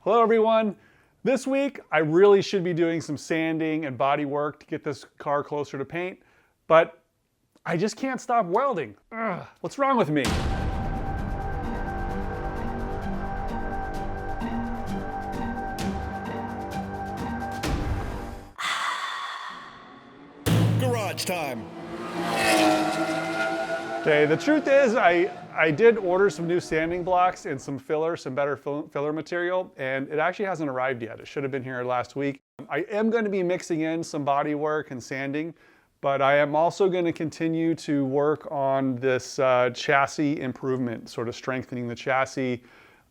Hello everyone. This week I really should be doing some sanding and body work to get this car closer to paint, but I just can't stop welding. Ugh, what's wrong with me? Garage time. Okay, the truth is I did order some new sanding blocks and some filler, some better filler material, and it actually hasn't arrived yet. It should have been here last week. I am going to be mixing in some body work and sanding, but I am also going to continue to work on this chassis improvement, sort of strengthening the chassis,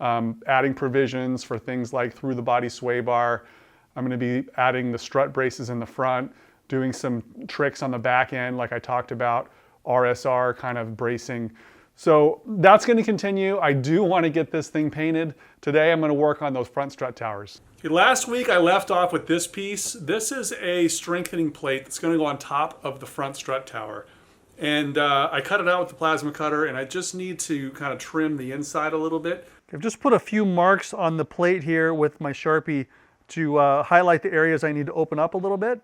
adding provisions for things like through the body sway bar. I'm going to be adding the strut braces in the front, doing some tricks on the back end like I talked about, RSR kind of bracing. So that's going to continue. I do want to get this thing painted. Today I'm going to work on those front strut towers. Okay, last week I left off with this piece. This is a strengthening plate that's going to go on top of the front strut tower. And I cut it out with the plasma cutter, and I just need to kind of trim the inside a little bit. I've just put a few marks on the plate here with my Sharpie to highlight the areas I need to open up a little bit.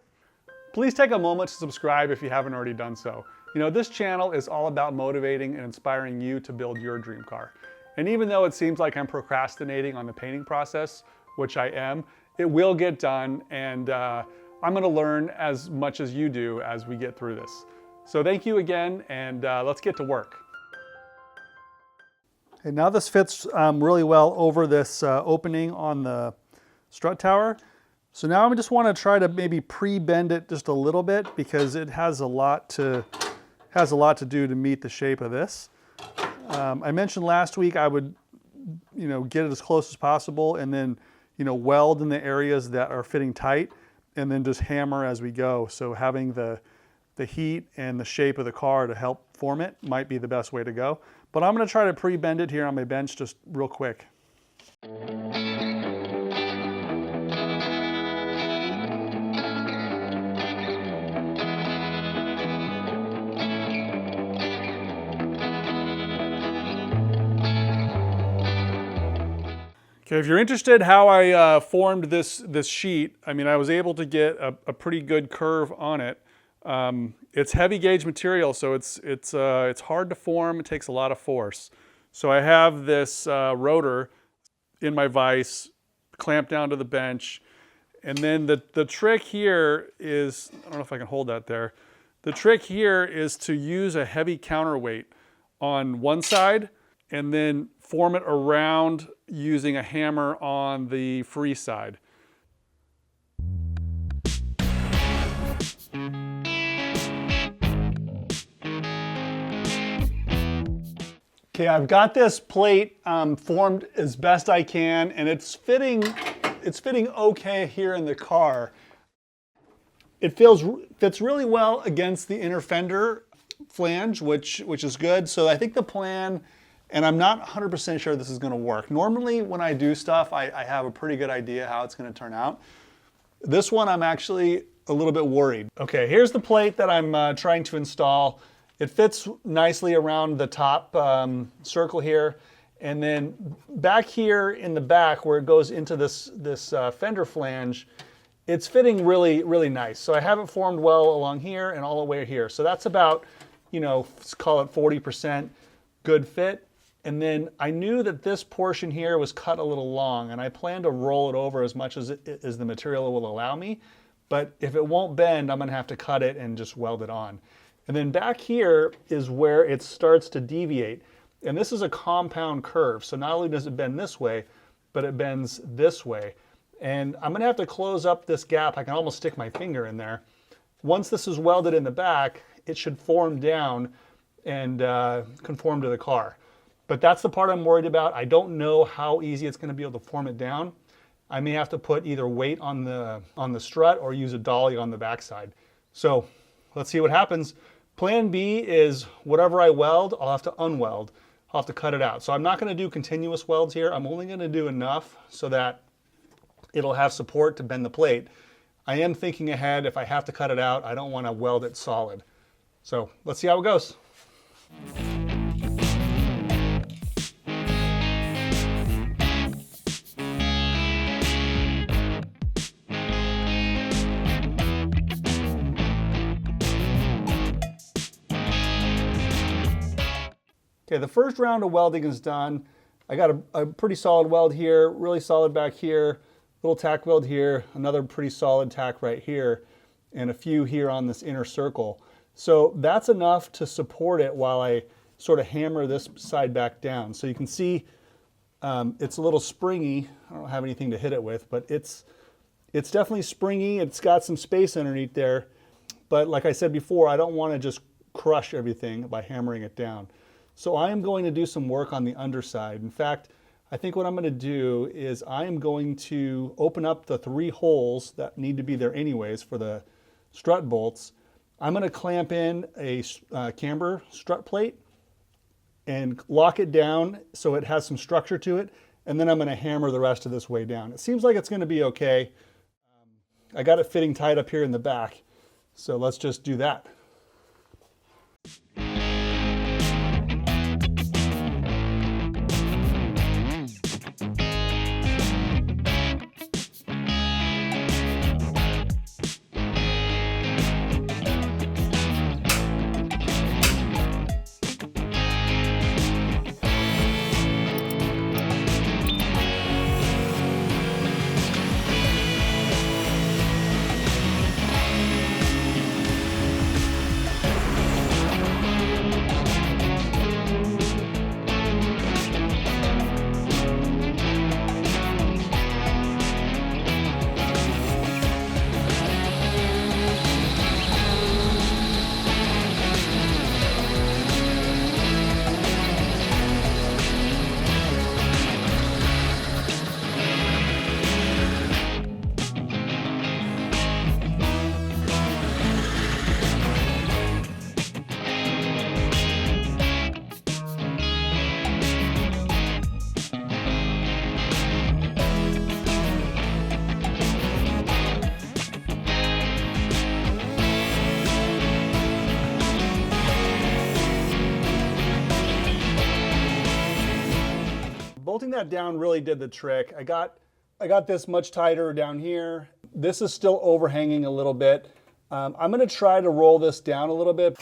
Please take a moment to subscribe if you haven't already done so. You know, this channel is all about motivating and inspiring you to build your dream car. And even though it seems like I'm procrastinating on the painting process, which I am, it will get done, and I'm gonna learn as much as you do as we get through this. So thank you again, and let's get to work. Okay, now this fits really well over this opening on the strut tower. So now I just want to try to maybe pre-bend it just a little bit because it has a lot to do to meet the shape of this. I mentioned last week I would, get it as close as possible and then, weld in the areas that are fitting tight and then just hammer as we go. So having the heat and the shape of the car to help form it might be the best way to go. But I'm going to try to pre-bend it here on my bench just real quick. Okay, if you're interested how I formed this sheet, I was able to get a pretty good curve on it. It's heavy gauge material, so it's hard to form. It takes a lot of force. So I have this rotor in my vise, clamped down to the bench, and then the trick here is, I don't know if I can hold that there. The trick here is to use a heavy counterweight on one side and then form it around using a hammer on the free side. Okay, I've got this plate formed as best I can, and it's fitting okay here in the car. It fits really well against the inner fender flange, which is good. So I think the plan, and I'm not 100% sure this is going to work. Normally when I do stuff, I have a pretty good idea how it's going to turn out. This one I'm actually a little bit worried. Okay, here's the plate that I'm trying to install. It fits nicely around the top circle here. And then back here in the back where it goes into this fender flange, it's fitting really, really nice. So I have it formed well along here and all the way here. So that's about, let's call it 40% good fit. And then I knew that this portion here was cut a little long, and I plan to roll it over as much as the material will allow me. But if it won't bend, I'm gonna have to cut it and just weld it on. And then back here is where it starts to deviate. And this is a compound curve. So not only does it bend this way, but it bends this way. And I'm gonna have to close up this gap. I can almost stick my finger in there. Once this is welded in the back, it should form down and conform to the car. But that's the part I'm worried about. I don't know how easy it's gonna be able to form it down. I may have to put either weight on the strut or use a dolly on the backside. So let's see what happens. Plan B is whatever I weld, I'll have to unweld. I'll have to cut it out. So I'm not gonna do continuous welds here. I'm only gonna do enough so that it'll have support to bend the plate. I am thinking ahead. If I have to cut it out, I don't wanna weld it solid. So let's see how it goes. Okay, the first round of welding is done. I got a pretty solid weld here, really solid back here, little tack weld here, another pretty solid tack right here, and a few here on this inner circle. So that's enough to support it while I sort of hammer this side back down. So you can see it's a little springy. I don't have anything to hit it with, but it's definitely springy. It's got some space underneath there. But like I said before, I don't want to just crush everything by hammering it down. So I am going to do some work on the underside. In fact, I think what I'm going to do is I am going to open up the 3 holes that need to be there anyways for the strut bolts. I'm going to clamp in a camber strut plate and lock it down so it has some structure to it, and then I'm going to hammer the rest of this way down. It seems like it's going to be okay. I got it fitting tight up here in the back, so let's just do that. Bolting that down really did the trick. I got this much tighter down here. This is still overhanging a little bit. I'm going to try to roll this down a little bit.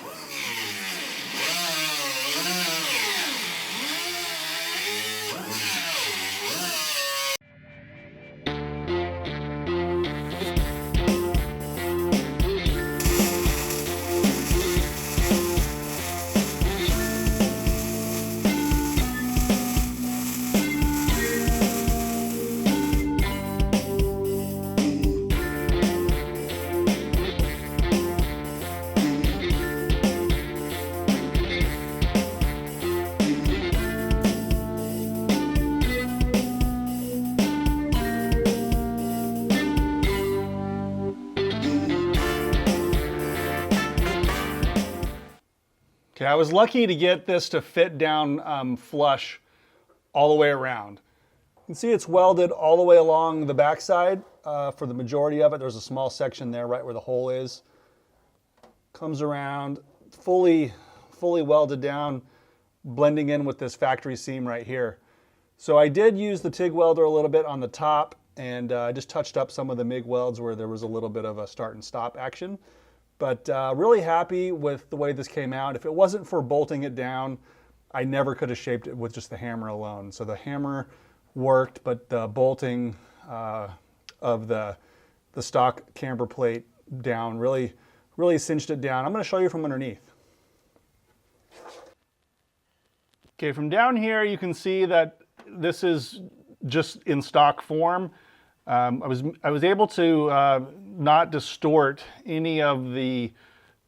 Okay, I was lucky to get this to fit down flush all the way around. You can see it's welded all the way along the backside for the majority of it. There's a small section there right where the hole is. Comes around, fully welded down, blending in with this factory seam right here. So I did use the TIG welder a little bit on the top, and I just touched up some of the MIG welds where there was a little bit of a start and stop action. But really happy with the way this came out. If it wasn't for bolting it down, I never could have shaped it with just the hammer alone. So the hammer worked, but the bolting of the stock camber plate down really cinched it down. I'm going to show you from underneath. Okay, from down here you can see that this is just in stock form. I was able to not distort any of the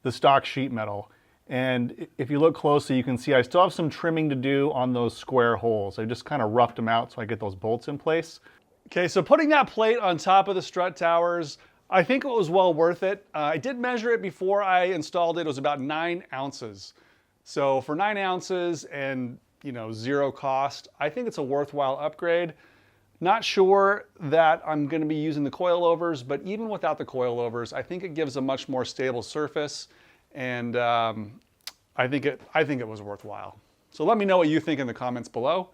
stock sheet metal. And if you look closely, you can see I still have some trimming to do on those square holes. I just kind of roughed them out so I get those bolts in place. Okay, so putting that plate on top of the strut towers, I think it was well worth it. I did measure it before I installed it. It was about 9 ounces. So for 9 ounces and 0 cost, I think it's a worthwhile upgrade. Not sure that I'm going to be using the coilovers, but even without the coilovers, I think it gives a much more stable surface, and I think it was worthwhile. So let me know what you think in the comments below.